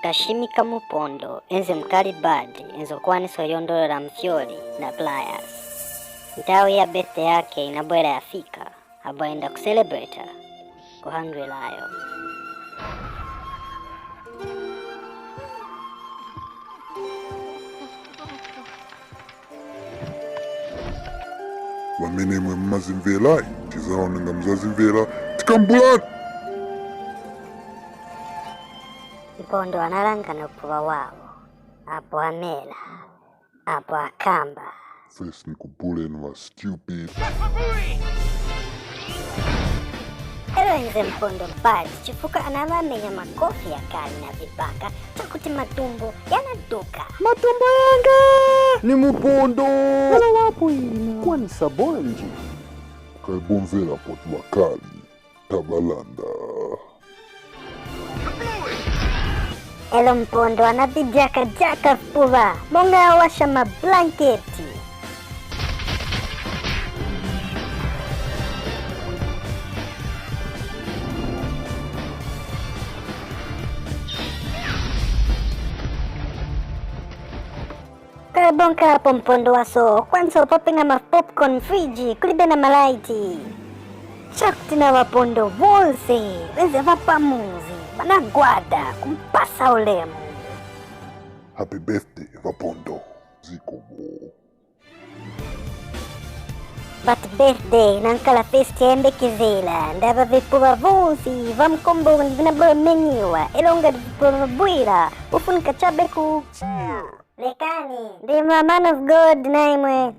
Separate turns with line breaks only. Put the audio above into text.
kashimika mupondo enze mkali badi enzo kwani soyondolola mfyoli na pliers. Ntawi ya birthday yake inabwela yafika aboenda kucelebrate kuhangwilayo.
Wamene mwe mmazimvera tizaonenga muzazimvera tikambulani.
Mpondo analangana kupuwa wawo apo amela apo akamba
First nikupule nwa stupid.
ero enze mpondo badi chifuka anavamenya makofi ya kali na vipaka takuti matumbo yanaduka.
Matumbo yanga ni mupondo wala wapo ina kwani sabonji
Kaibomvera poti wakali tabalanda.
Elo mpondo anavijaka jaka fuva monga awasha mablanketi. Karibonka hapo mpondo waso kwanza upopinga mapopcorn friji kulibe na malaiti chakti na wapondo vonse weze vapamuzi banagwada kumpasa ulemu.
Happy birthday Vapondo zikomo.
But birthday nankala festi embe kizela ndava vipuva vonsi vamkombo vinabomeniwa elonga vipuva bwira ufunika chabeku lekani ndi man of God naimwe.